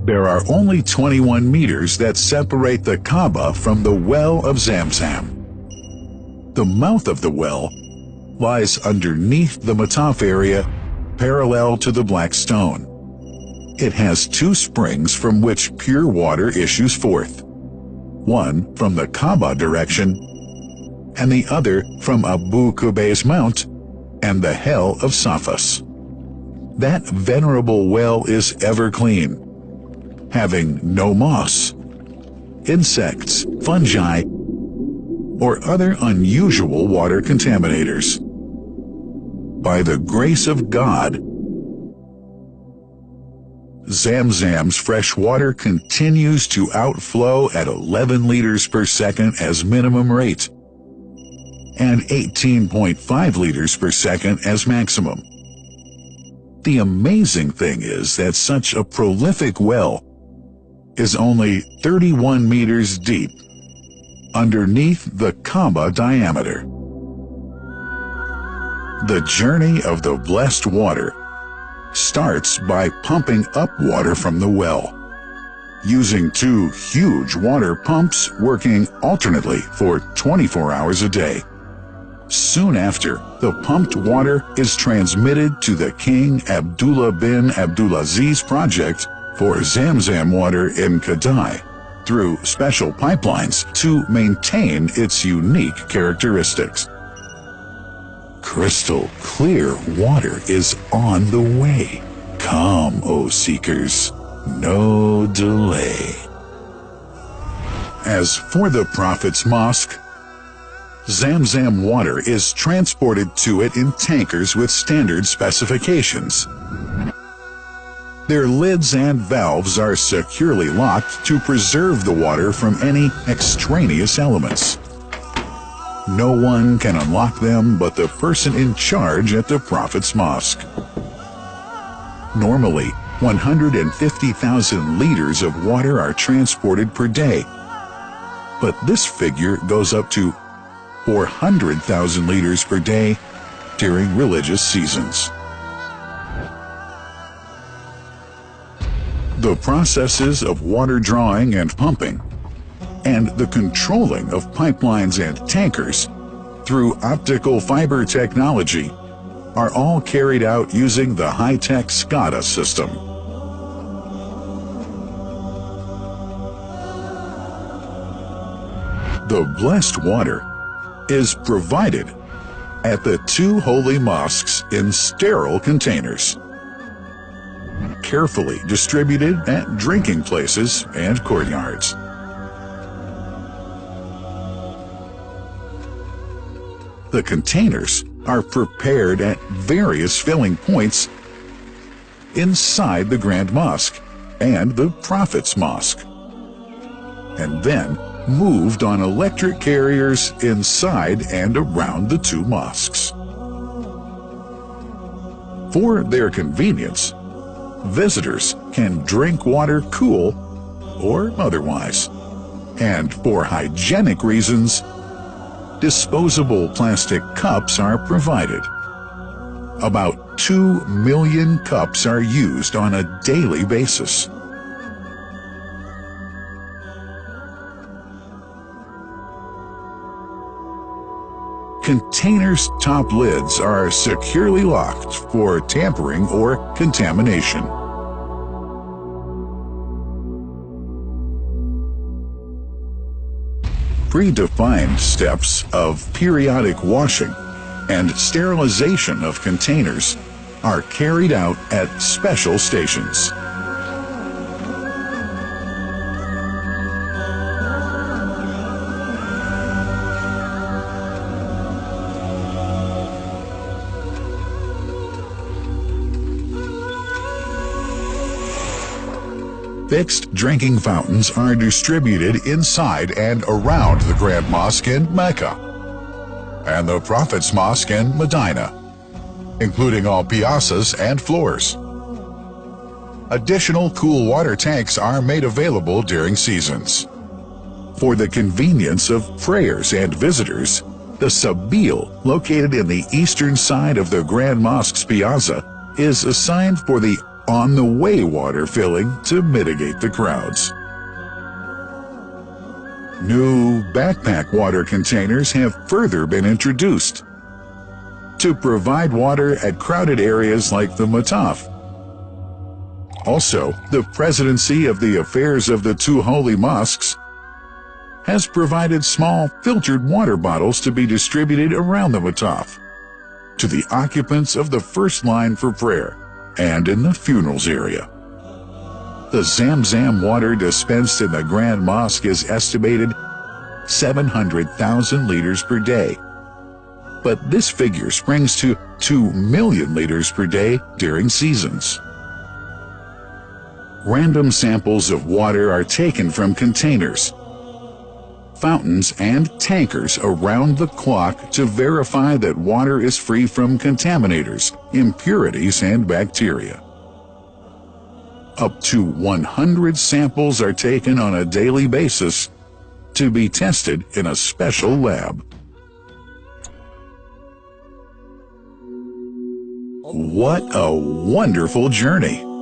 There are only 21 meters that separate the Kaaba from the well of Zamzam. The mouth of the well lies underneath the Mataf area, parallel to the Black Stone. It has two springs from which pure water issues forth, one from the Kaaba direction and the other from Abu Qubay's Mount and the Hell of Safas. That venerable well is ever clean, having no moss, insects, fungi, or other unusual water contaminators. By the grace of God, Zamzam's fresh water continues to outflow at 11 liters per second as minimum rate and 18.5 liters per second as maximum. The amazing thing is that such a prolific well is only 31 meters deep underneath the Kaaba diameter. The journey of the blessed water starts by pumping up water from the well, using two huge water pumps working alternately for 24 hours a day. Soon after, the pumped water is transmitted to the King Abdullah bin Abdulaziz project for Zamzam water in Kadai through special pipelines to maintain its unique characteristics. Crystal clear water is on the way. Come, O seekers, no delay. As for the Prophet's Mosque, Zamzam water is transported to it in tankers with standard specifications. Their lids and valves are securely locked to preserve the water from any extraneous elements. No one can unlock them but the person in charge at the Prophet's Mosque. Normally, 150,000 liters of water are transported per day, but this figure goes up to 400,000 liters per day during religious seasons. The processes of water drawing and pumping, and the controlling of pipelines and tankers through optical fiber technology are all carried out using the high-tech SCADA system. The blessed water is provided at the two holy mosques in sterile containers, carefully distributed at drinking places and courtyards. The containers are prepared at various filling points inside the Grand Mosque and the Prophet's Mosque, and then moved on electric carriers inside and around the two mosques. For their convenience, visitors can drink water cool or otherwise, and for hygienic reasons, disposable plastic cups are provided. About 2 million cups are used on a daily basis. Containers' top lids are securely locked for tampering or contamination. Predefined steps of periodic washing and sterilization of containers are carried out at special stations. Fixed drinking fountains are distributed inside and around the Grand Mosque in Mecca and the Prophet's Mosque in Medina, including all piazzas and floors. Additional cool water tanks are made available during seasons. For the convenience of prayers and visitors, the Sabil, located in the eastern side of the Grand Mosque's piazza, is assigned for the on-the-way water filling to mitigate the crowds. New backpack water containers have further been introduced to provide water at crowded areas like the Mataf. Also, the Presidency of the Affairs of the Two Holy Mosques has provided small filtered water bottles to be distributed around the Mataf to the occupants of the first line for prayer and in the funerals area. The Zamzam water dispensed in the Grand Mosque is estimated 700,000 liters per day, but this figure springs to 2 million liters per day during seasons. Random samples of water are taken from containers, fountains, and tankers around the clock to verify that water is free from contaminators, impurities, and bacteria. Up to 100 samples are taken on a daily basis to be tested in a special lab. What a wonderful journey!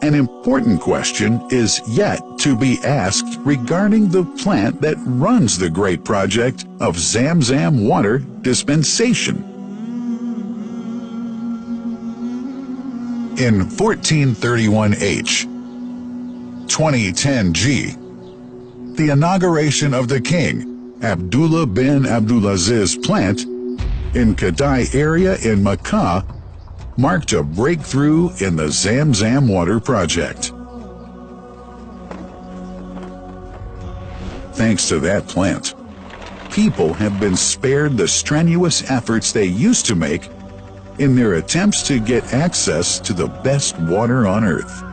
An important question is yet to be asked regarding the plant that runs the great project of Zamzam water dispensation. In 1431H, 2010G, the inauguration of the king, Abdullah bin Abdulaziz plant in Kadai area in Makkah marked a breakthrough in the Zamzam water project. Thanks to that plant, people have been spared the strenuous efforts they used to make in their attempts to get access to the best water on earth.